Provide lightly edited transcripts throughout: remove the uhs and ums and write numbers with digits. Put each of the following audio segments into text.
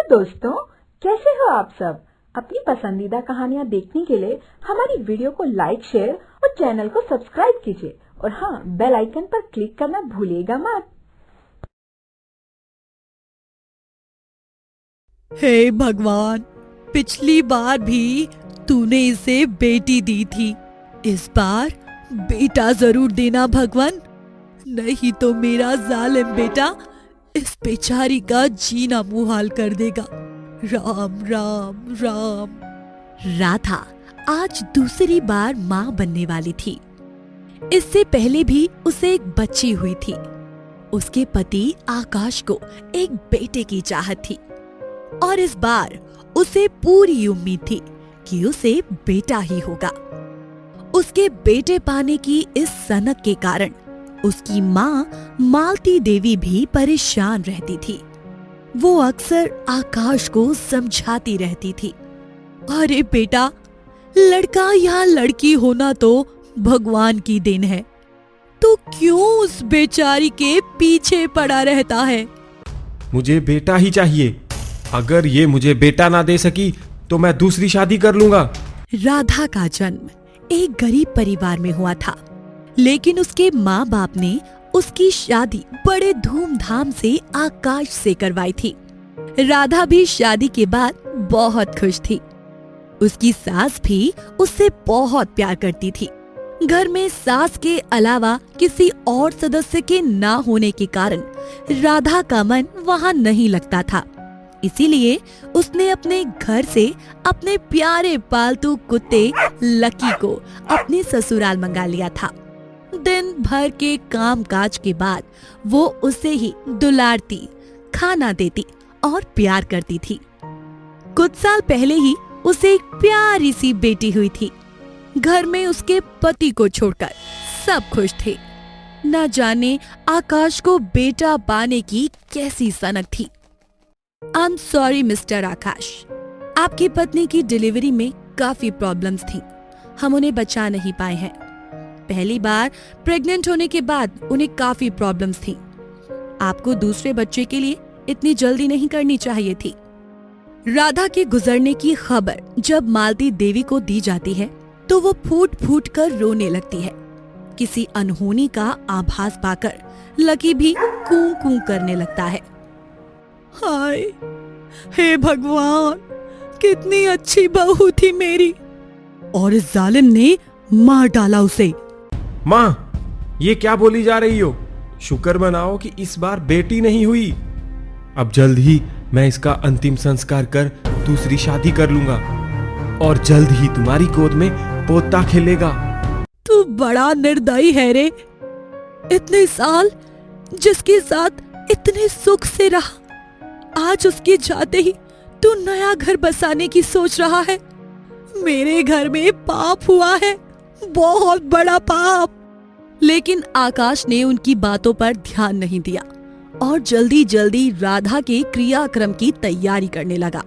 दोस्तों, कैसे हो आप सब? अपनी पसंदीदा कहानियाँ देखने के लिए हमारी वीडियो को लाइक, शेयर और चैनल को सब्सक्राइब कीजिए और हाँ, बेल आइकन पर क्लिक करना भूलिएगा मत। हे भगवान, पिछली बार भी तूने इसे बेटी दी थी, इस बार बेटा जरूर देना भगवान, नहीं तो मेरा जालिम बेटा इस बेचारी का जीना मुहाल कर देगा। राम राम राम। राधा आज दूसरी बार माँ बनने वाली थी। इससे पहले भी उसे एक बच्ची हुई थी। उसके पति आकाश को एक बेटे की चाहत थी और इस बार उसे पूरी उम्मीद थी कि उसे बेटा ही होगा। उसके बेटे पाने की इस सनक के कारण उसकी माँ मालती देवी भी परेशान रहती थी। वो अक्सर आकाश को समझाती रहती थी, अरे बेटा, लड़का या लड़की होना तो भगवान की देन है, तो क्यों उस बेचारी के पीछे पड़ा रहता है? मुझे बेटा ही चाहिए। अगर ये मुझे बेटा ना दे सकी तो मैं दूसरी शादी कर लूंगा। राधा का जन्म एक गरीब परिवार में हुआ था, लेकिन उसके माँ बाप ने उसकी शादी बड़े धूमधाम से आकाश से करवाई थी। राधा भी शादी के बाद बहुत खुश थी। उसकी सास भी उससे बहुत प्यार करती थी। घर में सास के अलावा किसी और सदस्य के ना होने के कारण राधा का मन वहाँ नहीं लगता था। इसीलिए उसने अपने घर से अपने प्यारे पालतू कुत्ते लकी को अपने ससुराल मंगा लिया था। दिन भर के काम काज के बाद वो उसे ही दुलारती, खाना देती और प्यार करती थी। कुछ साल पहले ही उसे एक प्यारी सी बेटी हुई थी। घर में उसके पति को छोड़कर सब खुश थे। न जाने आकाश को बेटा पाने की कैसी सनक थी। आई एम सॉरी मिस्टर आकाश, आपकी पत्नी की डिलीवरी में काफी प्रॉब्लम्स थी। हम उन्हें बचा नहीं पाए हैं। पहली बार प्रेग्नेंट होने के बाद उन्हें काफी प्रॉब्लम्स थी। आपको दूसरे बच्चे के लिए इतनी जल्दी नहीं करनी चाहिए थी। राधा के गुजरने की खबर जब मालती देवी को दी जाती है तो वो फूट फूट कर रोने लगती है। किसी अनहोनी का आभास पाकर लकी भी कूं कूं करने लगता है। हाय, हे भगवान, कितनी अच्छी बहू थी मेरी, और इस जालिम ने मार डाला उसे। माँ, ये क्या बोली जा रही हो? शुक्र मनाओ कि इस बार बेटी नहीं हुई। अब जल्द ही मैं इसका अंतिम संस्कार कर दूसरी शादी कर लूंगा और जल्द ही तुम्हारी गोद में पोता खेलेगा। तू बड़ा निर्दयी है रे। इतने साल जिसके साथ इतने सुख से रहा, आज उसके जाते ही तू नया घर बसाने की सोच रहा है। मेरे घर में पाप हुआ है, बहुत बड़ा पाप। लेकिन आकाश ने उनकी बातों पर ध्यान नहीं दिया और जल्दी जल्दी राधा के क्रियाक्रम की तैयारी करने लगा।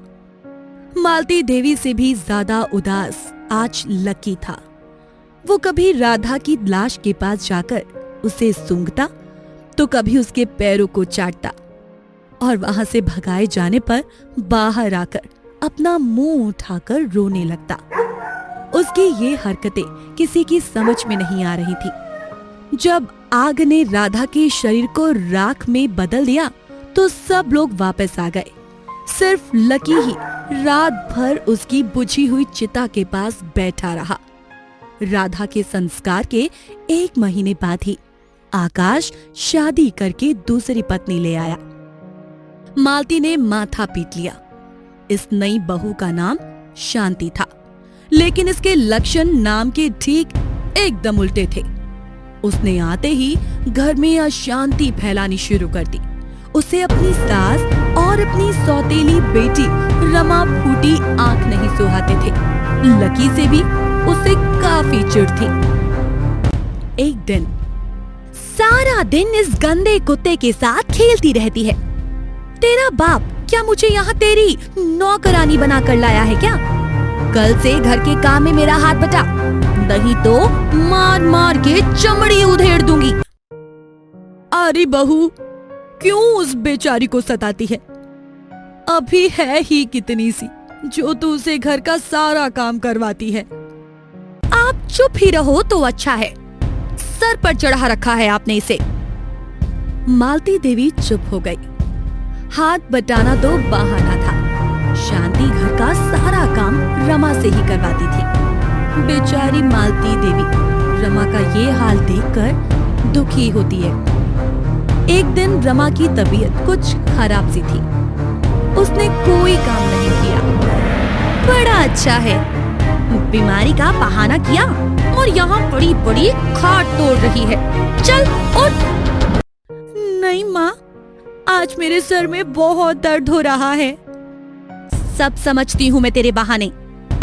मालती देवी से भी ज्यादा उदास आज लकी था। वो कभी राधा की लाश के पास जाकर उसे सूंघता तो कभी उसके पैरों को चाटता और वहां से भगाए जाने पर बाहर आकर अपना मुंह उठाकर रोने लगता। उसकी ये हरकतें किसी की समझ में नहीं आ रही थी। जब आग ने राधा के शरीर को राख में बदल दिया तो सब लोग वापस आ गए। सिर्फ लकी ही रात भर उसकी बुझी हुई चिता के पास बैठा रहा। राधा के संस्कार के 1 महीने बाद ही आकाश शादी करके दूसरी पत्नी ले आया। मालती ने माथा पीट लिया। इस नई बहू का नाम शांति था, लेकिन इसके लक्षण नाम के ठीक एकदम उल्टे थे। उसने आते ही घर में अशांति फैलानी शुरू कर दी। उसे अपनी सास और अपनी सौतेली बेटी रमा फूटी आंख नहीं सुहाते थे। लकी से भी उसे काफी चिढ़ थी। एक दिन, सारा दिन इस गंदे कुत्ते के साथ खेलती रहती है। तेरा बाप क्या मुझे यहाँ तेरी नौकरानी बनाकर लाया है क्या? कल से घर के काम में मेरा हाथ बटा, नहीं तो मार मार के चमड़ी उधेड़ दूंगी। अरे बहू, क्यों उस बेचारी को सताती है? अभी है ही कितनी सी जो तू उसे घर का सारा काम करवाती है। आप चुप ही रहो तो अच्छा है, सर पर चढ़ा रखा है आपने इसे। मालती देवी चुप हो गई। हाथ बटाना तो बहाना था। शांति घर का सारा काम रमा से ही करवाती थी। बेचारी मालती देवी रमा का ये हाल देखकर दुखी होती है। एक दिन रमा की तबीयत कुछ खराब सी थी। उसने कोई काम नहीं किया। बड़ा अच्छा है, बीमारी का बहाना किया और यहाँ बड़ी बड़ी खाट तोड़ रही है। चल उठ। नहीं माँ, आज मेरे सर में बहुत दर्द हो रहा है। सब समझती हूँ मैं तेरे बहाने,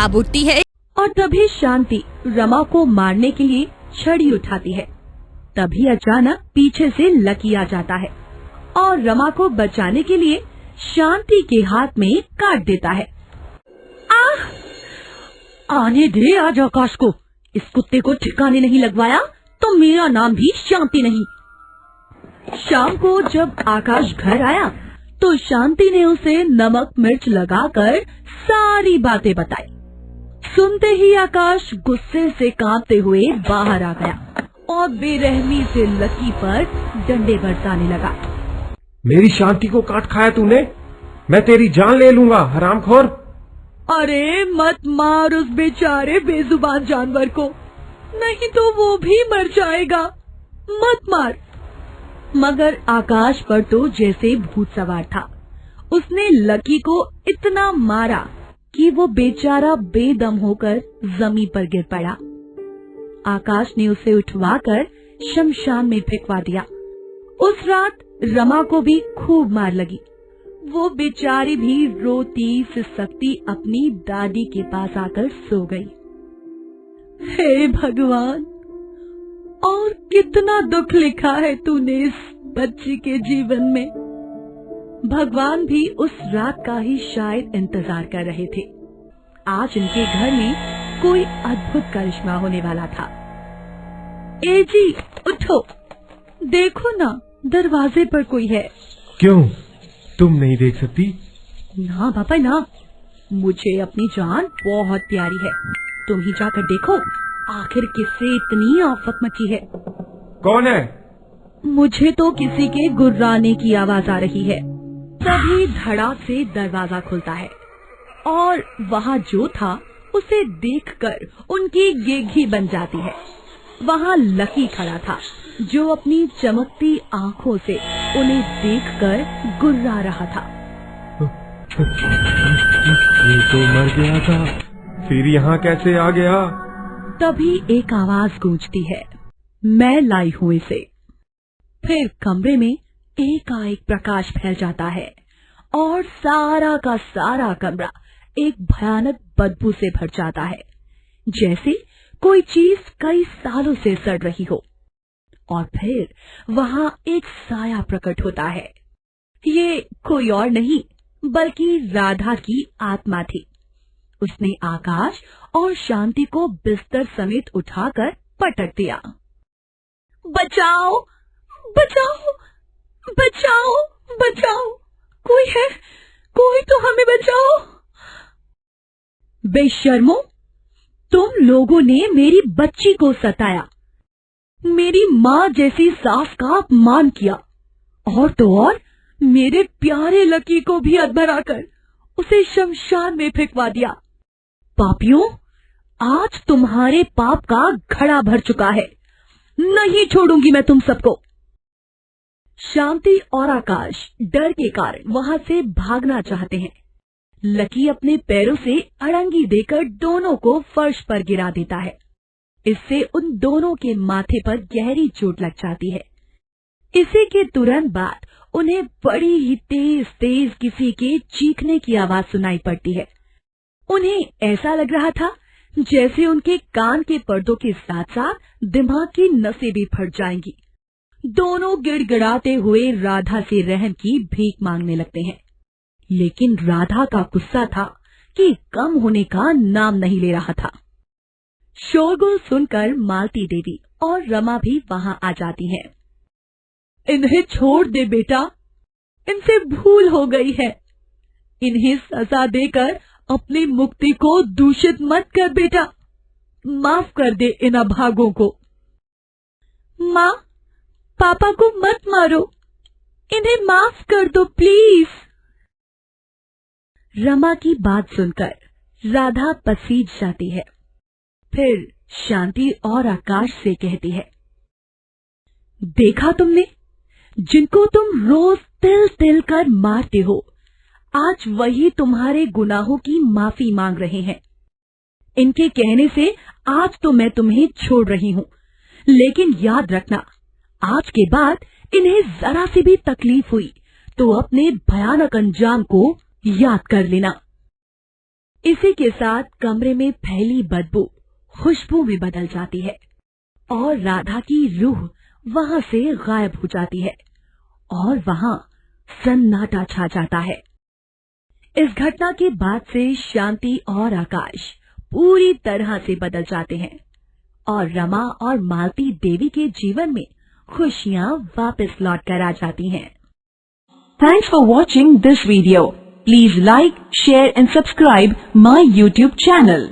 अब उठती है। और तभी शांति रमा को मारने के लिए छड़ी उठाती है। तभी अचानक पीछे से लकी आ जाता है और रमा को बचाने के लिए शांति के हाथ में काट देता है। आने दे आज आकाश को। इस कुत्ते को ठिकाने नहीं लगवाया तो मेरा नाम भी शांति नहीं। शाम को जब आकाश घर आया तो शांति ने उसे नमक मिर्च लगाकर सारी बातें बताई। सुनते ही आकाश गुस्से से कांपते हुए बाहर आ गया और बेरहमी से लकी पर डंडे बरसाने लगा। मेरी शांति को काट खाया तूने, मैं तेरी जान ले लूंगा हरामखोर। अरे मत मार उस बेचारे बेजुबान जानवर को, नहीं तो वो भी मर जाएगा। मत मार। मगर आकाश पर तो जैसे भूत सवार था। उसने लकी को इतना मारा कि वो बेचारा बेदम होकर जमीन पर गिर पड़ा। आकाश ने उसे उठवाकर शमशान में फेंकवा दिया। उस रात रमा को भी खूब मार लगी। वो बेचारी भी रोती सिसकती अपनी दादी के पास आकर सो गई। हे भगवान, और कितना दुख लिखा है तूने इस बच्ची के जीवन में। भगवान भी उस रात का ही शायद इंतजार कर रहे थे। आज इनके घर में कोई अद्भुत करिश्मा होने वाला था। ए जी उठो, देखो ना दरवाजे पर कोई है। क्यों, तुम नहीं देख सकती? ना पापा ना, मुझे अपनी जान बहुत प्यारी है। तुम ही जाकर देखो आखिर किससे इतनी आफत मची है। कौन है? मुझे तो किसी के गुर्राने की आवाज आ रही है। तभी धड़ाक से दरवाजा खुलता है और वहाँ जो था उसे देखकर उनकी गेघी बन जाती है। वहाँ लकी खड़ा था जो अपनी चमकती आँखों से उन्हें देखकर गुर्रा रहा था। ये तो मर गया था, फिर यहाँ कैसे आ गया? तभी एक आवाज गूंजती है, मैं लाई हूँ इसे। फिर कमरे में एकाएक प्रकाश फैल जाता है और सारा का सारा कमरा एक भयानक बदबू से भर जाता है, जैसे कोई चीज कई सालों से सड़ रही हो। और फिर वहाँ एक साया प्रकट होता है। ये कोई और नहीं बल्कि राधा की आत्मा थी। उसने आकाश और शांति को बिस्तर समेत उठाकर पटक दिया। बचाओ बचाओ बचाओ बचाओ, कोई है, कोई तो हमें बचाओ। बेशर्मो, तुम लोगों ने मेरी बच्ची को सताया, मेरी माँ जैसी सास का अपमान किया और तो और मेरे प्यारे लकी को भी अधमरा कर उसे शमशान में फेंकवा दिया। पापियों, आज तुम्हारे पाप का घड़ा भर चुका है। नहीं छोड़ूंगी मैं तुम सबको। शांति और आकाश डर के कारण वहाँ से भागना चाहते हैं। लकी अपने पैरों से अड़ंगी देकर दोनों को फर्श पर गिरा देता है। इससे उन दोनों के माथे पर गहरी चोट लग जाती है। इसी के तुरंत बाद उन्हें बड़ी ही तेज तेज किसी के चीखने की आवाज सुनाई पड़ती है। उन्हें ऐसा लग रहा था जैसे उनके कान के पर्दों के साथ साथ दिमाग की नसें भी फट जाएंगी। दोनों गिड़गिड़ाते हुए राधा से रहम की भीख मांगने लगते हैं, लेकिन राधा का गुस्सा था कि कम होने का नाम नहीं ले रहा था। शोरगुल सुनकर मालती देवी और रमा भी वहाँ आ जाती हैं। इन्हें छोड़ दे बेटा, इनसे भूल हो गई है। इन्हें सजा देकर अपनी मुक्ति को दूषित मत कर बेटा। माफ कर दे इन अभागों को। माँ, पापा को मत मारो, इन्हें माफ कर दो प्लीज। रमा की बात सुनकर राधा पसीज जाती है। फिर शांति और आकाश से कहती है, देखा तुमने, जिनको तुम रोज तिल तिल कर मारते हो, आज वही तुम्हारे गुनाहों की माफी मांग रहे हैं। इनके कहने से आज तो मैं तुम्हें छोड़ रही हूँ, लेकिन याद रखना, आज के बाद इन्हें जरा सी भी तकलीफ हुई तो अपने भयानक अंजाम को याद कर लेना। इसी के साथ कमरे में फैली बदबू खुशबू में बदल जाती है और राधा की रूह वहां से गायब हो जाती है और वहां सन्नाटा छा जाता है। इस घटना के बाद से शांति और आकाश पूरी तरह से बदल जाते हैं और रमा और मालती देवी के जीवन में खुशियां वापस लौट कर आ जाती हैं। Thanks for watching this video. Please like, share and subscribe my YouTube channel.